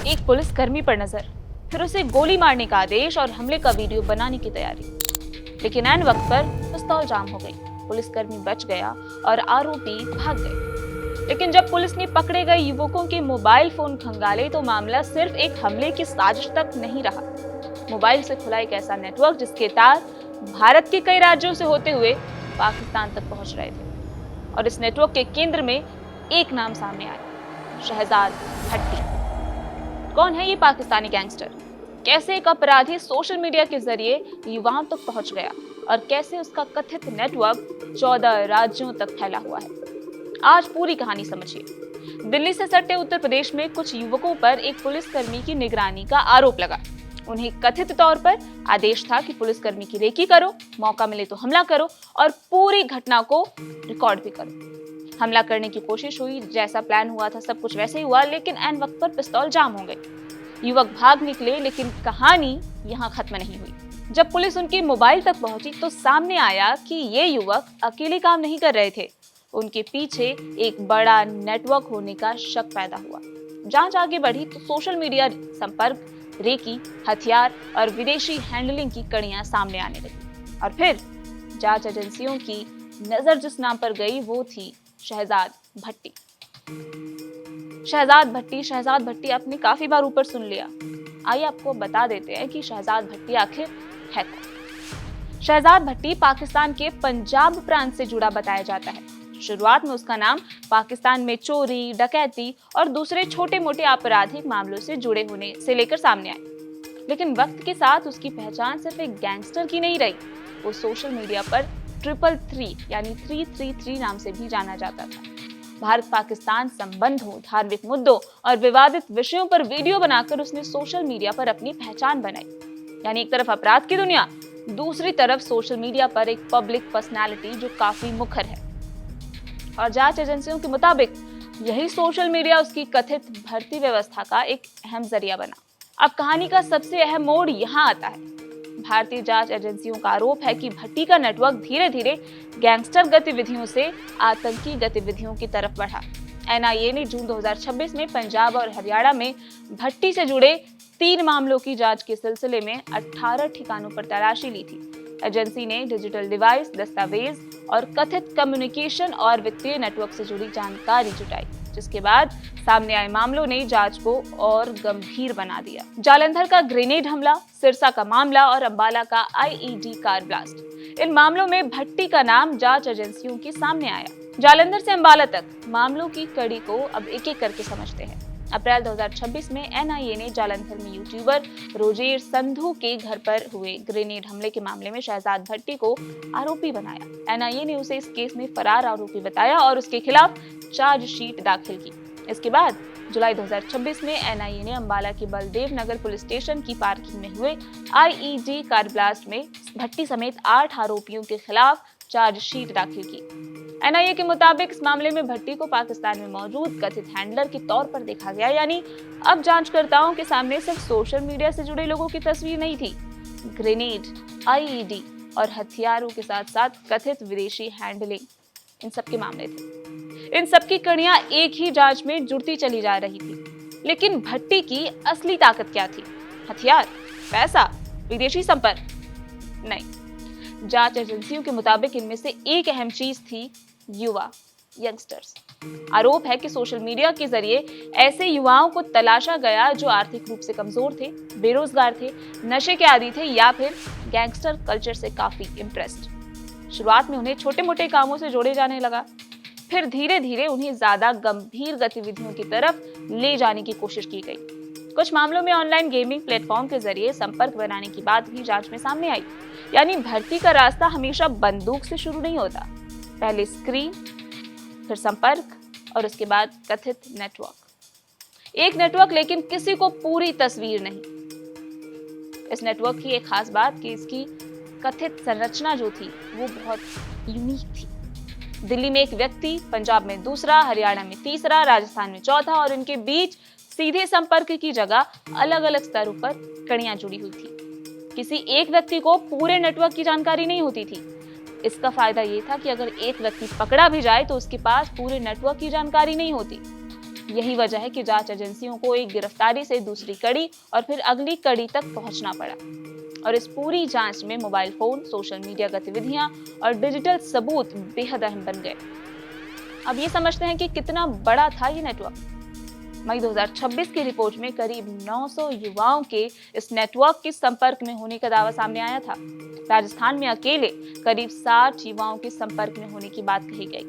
एक पुलिसकर्मी पर नजर, फिर उसे गोली मारने का आदेश और हमले का वीडियो बनाने की तैयारी। लेकिन ऐन वक्त पर पिस्तौल जाम हो गई, पुलिसकर्मी बच गया और आरोपी भाग गए। लेकिन जब पुलिस ने पकड़े गए युवकों के मोबाइल फोन खंगाले तो मामला सिर्फ एक हमले की साजिश तक नहीं रहा। मोबाइल से खुला एक ऐसा नेटवर्क जिसके तार भारत के कई राज्यों से होते हुए पाकिस्तान तक पहुंच रहे थे। और इस नेटवर्क के केंद्र में एक नाम सामने आया, शहजाद भट्टी। कौन है ये पाकिस्तानी गैंगस्टर? कैसे एक अपराधी सोशल मीडिया के जरिए युवाओं तक पहुंच गया और कैसे उसका कथित नेटवर्क 14 राज्यों तक फैला हुआ है? आज पूरी कहानी समझिए। दिल्ली से सटे उत्तर प्रदेश में कुछ युवकों पर एक पुलिसकर्मी की निगरानी का आरोप लगा। उन्हें कथित तौर पर आदेश था कि पुलिसकर्मी की रेकी करो, मौका मिले तो हमला करो और पूरी घटना को रिकॉर्ड भी करो। हमला करने की कोशिश हुई, जैसा प्लान हुआ था सब कुछ वैसे ही हुआ, लेकिन ऐन वक्त पर पिस्तौल जाम हो गई। युवक भाग निकले, लेकिन कहानी यहाँ खत्म नहीं हुई। जब पुलिस उनके मोबाइल तक पहुंची तो सामने आया कि ये युवक अकेले काम नहीं कर रहे थे। उनके पीछे एक बड़ा नेटवर्क होने का शक पैदा हुआ। जांच आगे बढ़ी तो सोशल मीडिया संपर्क, रेकी, हथियार और विदेशी हैंडलिंग की कड़ियां सामने आने लगी। और फिर जांच एजेंसियों की नजर जिस नाम पर गई वो थी शहजाद भट्टी। शहजाद भट्टी आपने काफी बार ऊपर सुन लिया। आइए आपको बता देते हैं कि शहजाद भट्टी आखिर है कौन। शहजाद भट्टी पाकिस्तान के पंजाब प्रांत से जुड़ा बताया जाता है। शुरुआत में उसका नाम पाकिस्तान में चोरी, डकैती और दूसरे छोटे मोटे आपराधिक मामलों से जुड़े होने से लेकर सामने आए। लेकिन वक्त के साथ उसकी पहचान सिर्फ एक गैंगस्टर की नहीं रही। वो सोशल मीडिया पर 333 यानी 333 नाम से भी जाना जाता था। भारत पाकिस्तान संबंधों, धार्मिक मुद्दों और विवादित विषयों पर वीडियो बनाकर उसने सोशल मीडिया पर अपनी पहचान बनाई। यानी एक तरफ अपराध की दुनिया, दूसरी तरफ सोशल मीडिया पर एक पब्लिक पर्सनालिटी जो काफी मुखर है। और जांच एजेंसियों के मुताबिक यही सोशल मीडिया उसकी कथित भर्ती व्यवस्था का एक अहम जरिया बना। अब कहानी का सबसे अहम मोड़ यहाँ आता है। भारतीय जांच एजेंसियों का आरोप है कि भट्टी का नेटवर्क धीरे धीरे गैंगस्टर गतिविधियों से आतंकी गतिविधियों की तरफ बढ़ा। एनआईए ने जून 2026 में पंजाब और हरियाणा में भट्टी से जुड़े 3 मामलों की जांच के सिलसिले में 18 ठिकानों पर तलाशी ली थी। एजेंसी ने डिजिटल डिवाइस, दस्तावेज और कथित कम्युनिकेशन और वित्तीय नेटवर्क से जुड़ी जानकारी जुटाई, जिसके बाद सामने आए मामलों ने जांच को और गंभीर बना दिया। जालंधर का ग्रेनेड हमला, सिरसा का मामला और अंबाला का आईईडी कार ब्लास्ट, इन मामलों में भट्टी का नाम जांच एजेंसियों के सामने आया। जालंधर से अंबाला तक मामलों की कड़ी को अब एक एक करके समझते हैं। अप्रैल 2026 में एनआईए ने जालंधर में यूट्यूबर रोजेर संधू के घर पर हुए ग्रेनेड हमले के मामले में शहजाद भट्टी को आरोपी बनाया। एनआईए ने उसे इस केस में फरार आरोपी बताया और उसके खिलाफ चार्जशीट दाखिल की। इसके बाद जुलाई 2026 में एनआईए ने अंबाला की बलदेव नगर पुलिस स्टेशन की पार्किंग में हुए आईईडी कार ब्लास्ट में भट्टी समेत 8 आरोपियों के खिलाफ चार्जशीट दाखिल की। एनआईए के मुताबिक इस मामले में भट्टी को पाकिस्तान में मौजूद कथित हैंडलर के तौर पर देखा गया। यानी अब जांचकर्ताओं के सामने सिर्फ सोशल मीडिया से जुड़े लोगों की तस्वीर नहीं थी, ग्रेनेड, आईईडी और हथियारों के साथ साथ कथित विदेशी हैंडलिंग, इन सब के मामले थे। इन सब की कड़ियां एक ही जांच में जुड़ती चली जा रही थी। लेकिन भट्टी की असली ताकत क्या थी? हथियार, पैसा, विदेशी संपर्क? नहीं, जांच एजेंसियों के मुताबिक इनमें से एक अहम चीज थी युवा, यंगस्टर्स। आरोप है कि सोशल मीडिया के जरिए ऐसे युवाओं को तलाशा गया जो आर्थिक रूप से कमजोर थे, बेरोजगार थे, नशे के आदी थे या फिर गैंगस्टर कल्चर से काफी इम्प्रेस्ड। शुरुआत में उन्हें छोटे मोटे कामों से जोड़े जाने लगा, फिर धीरे धीरे उन्हें ज्यादा गंभीर गतिविधियों की तरफ ले जाने की कोशिश की गई। कुछ मामलों में ऑनलाइन गेमिंग प्लेटफॉर्म के जरिए संपर्क बनाने की बात भी जांच में सामने आई। यानी भर्ती का रास्ता हमेशा बंदूक से शुरू नहीं होता, पहले स्क्रीन, फिर संपर्क और उसके बाद कथित नेटवर्क। एक नेटवर्क, लेकिन किसी को पूरी तस्वीर नहीं। इस नेटवर्क की एक खास बात कि इसकी कथित संरचना जो थी वो बहुत यूनिक थी। दिल्ली में एक व्यक्ति, पंजाब में दूसरा, हरियाणा में तीसरा, राजस्थान में चौथा और इनके बीच सीधे संपर्क की जगह अलग अलग स्तरों पर कड़ियां जुड़ी हुई थी। किसी एक व्यक्ति को पूरे नेटवर्क की जानकारी नहीं होती थी। इसका फायदा ये था कि अगर एक व्यक्ति पकड़ा भी जाए तो उसके पास पूरे नेटवर्क की जानकारी नहीं होती। यही वजह है कि जांच एजेंसियों को एक गिरफ्तारी से दूसरी कड़ी और फिर अगली कड़ी तक पहुंचना पड़ा। और इस पूरी जांच में मोबाइल फोन, सोशल मीडिया गतिविधियां और डिजिटल सबूत बेहद अहम बन गए। अब ये समझते हैं कि कितना बड़ा था ये नेटवर्क। मई 2026 की रिपोर्ट में करीब 900 युवाओं के इस नेटवर्क के संपर्क में होने का दावा सामने आया था। राजस्थान में अकेले करीब 60 युवाओं के संपर्क में होने की बात कही गई।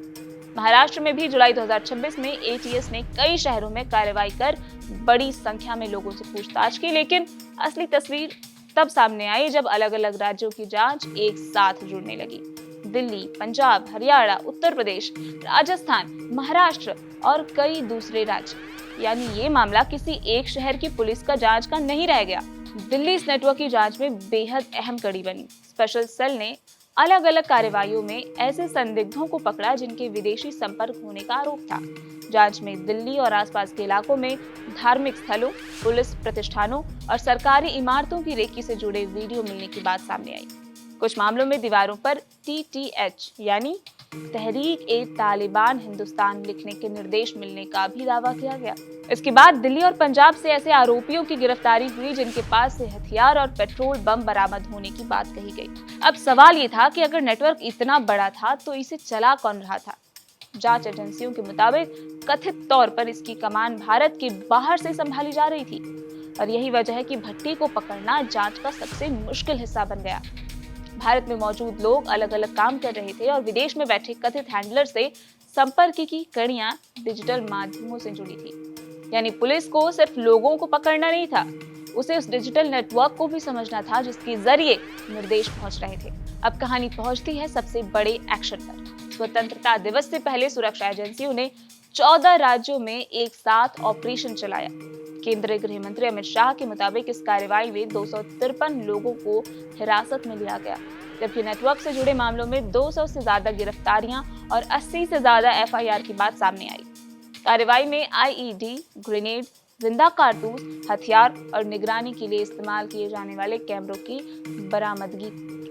महाराष्ट्र में भी जुलाई 2026 में एटीएस ने कई शहरों में कार्रवाई कर बड़ी संख्या में लोगों से पूछताछ की, लेकिन असली तस्वीर तब सामने आई जब अलग अलग राज्यों की जांच एक साथ जुड़ने लगी। दिल्ली, पंजाब, हरियाणा, उत्तर प्रदेश, राजस्थान, महाराष्ट्र और कई दूसरे राज्य, यानी ये मामला किसी एक शहर की पुलिस का जांच का नहीं रह गया। दिल्ली इस नेटवर्क की जांच में बेहद अहम कड़ी बनी। स्पेशल सेल ने अलग अलग कार्रवाइयों में ऐसे संदिग्धों को पकड़ा जिनके विदेशी संपर्क होने का आरोप था। जांच में दिल्ली और आसपास के इलाकों में धार्मिक स्थलों, पुलिस प्रतिष्ठानों और सरकारी इमारतों की रेकी से जुड़े वीडियो मिलने की बात सामने आई। कुछ मामलों में दीवारों पर TTH यानी तहरीक-ए-तालिबान हिंदुस्तान लिखने के निर्देश मिलने का भी दावा किया गया। इसके बाद दिल्ली और पंजाब से ऐसे आरोपियों की गिरफ्तारी हुई जिनके पास से हथियार और पेट्रोल बम बरामद होने की बात कही गई। अब सवाल ये था कि अगर नेटवर्क इतना बड़ा था तो इसे चला कौन रहा था? जांच एजेंसियों के मुताबिक कथित तौर पर इसकी कमान भारत के बाहर से संभाली जा रही थी और यही वजह है कि भट्टी को पकड़ना जांच का सबसे मुश्किल हिस्सा बन गया। भारत में मौजूद लोग अलग अलग काम कर रहे थे और विदेश में बैठे कथित हैंडलर से संपर्क की कड़ियां डिजिटल माध्यमों से जुड़ी थी। यानी पुलिस को सिर्फ लोगों को पकड़ना नहीं था, उसे उस डिजिटल नेटवर्क को भी समझना था जिसके जरिए निर्देश पहुंच रहे थे। अब कहानी पहुंचती है सबसे बड़े एक्शन पर। स्वतंत्रता दिवस से पहले सुरक्षा एजेंसियों ने 14 राज्यों में एक साथ ऑपरेशन चलाया। केंद्रीय गृह मंत्री अमित शाह के मुताबिक इस कार्रवाई में 253 लोगों को हिरासत में लिया गया, जबकि नेटवर्क से जुड़े मामलों में 200 से ज्यादा गिरफ्तारियां और 80 से ज्यादा FIR की बात सामने आई। कार्रवाई में IED, ग्रेनेड, जिंदा कारतूस, हथियार और निगरानी के लिए इस्तेमाल किए जाने वाले कैमरों की बरामदगी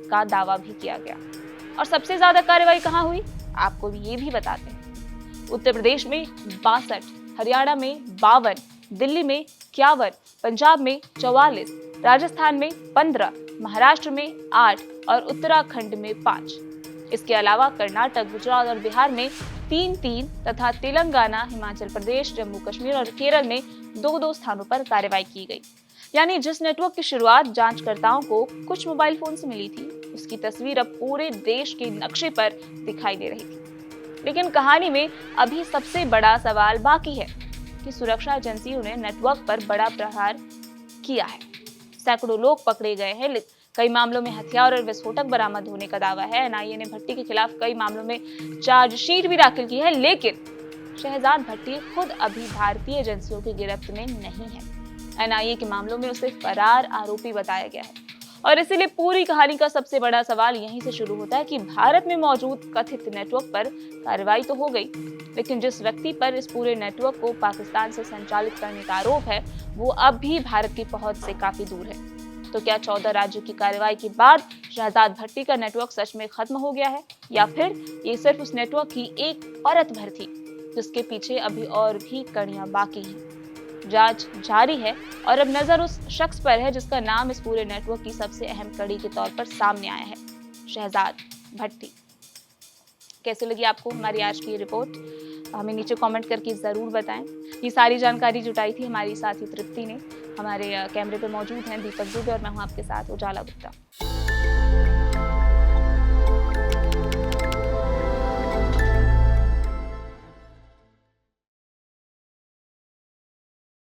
का दावा भी किया गया। और सबसे ज्यादा कार्रवाई कहां हुई, आपको ये भी बताते हैं। उत्तर प्रदेश में 62, हरियाणा में 52, दिल्ली में 51, पंजाब में 44, राजस्थान में 15, महाराष्ट्र में 8 और उत्तराखंड में 5। इसके अलावा कर्नाटक, गुजरात और बिहार में 3-3 तथा तेलंगाना, हिमाचल प्रदेश, जम्मू कश्मीर और केरल में 2-2 स्थानों पर कार्रवाई की गई। यानी जिस नेटवर्क की शुरुआत जांचकर्ताओं को कुछ मोबाइल फोन से मिली थी, उसकी तस्वीर अब पूरे देश के नक्शे पर दिखाई दे रही थी। लेकिन कहानी में अभी सबसे बड़ा सवाल बाकी है कि सुरक्षा एजेंसियों ने नेटवर्क पर बड़ा प्रहार किया है। सैकड़ों लोग पकड़े गए हैं, कई मामलों में हथियार और विस्फोटक बरामद होने का दावा है। NIA ने भट्टी के खिलाफ कई मामलों में चार्जशीट भी दाखिल की है, लेकिन शहजाद भट्टी खुद अभी भारतीय एजेंसियों की गिरफ्त में नहीं है। NIA के मामलों में उसे फरार आरोपी बताया गया है और इसीलिए पूरी कहानी का सबसे बड़ा सवाल यहीं से शुरू होता है कि भारत में मौजूद कथित नेटवर्क पर कार्रवाई तो हो गई, लेकिन जिस व्यक्ति पर इस पूरे नेटवर्क को पाकिस्तान से संचालित करने का आरोप है वो अब भी भारत की पहुंच से काफी दूर है। तो क्या 14 राज्यों की कार्रवाई के बाद शहजाद भट्टी का नेटवर्क सच में खत्म हो गया है, या फिर ये सिर्फ उस नेटवर्क की एक परत भर थी जिसके पीछे अभी और भी कड़ियां बाकी हैं? जांच जारी है और अब नजर उस शख्स पर है जिसका नाम इस पूरे नेटवर्क की सबसे अहम कड़ी के तौर पर सामने आया है, शहजाद भट्टी। कैसे लगी आपको हमारी आज की रिपोर्ट? हमें नीचे कमेंट करके जरूर बताएं। ये सारी जानकारी जुटाई थी हमारी साथी तृप्ति ने। हमारे कैमरे पर मौजूद हैं दीपक दुबे और मैं हूं आपके साथ उजाला गुप्ता।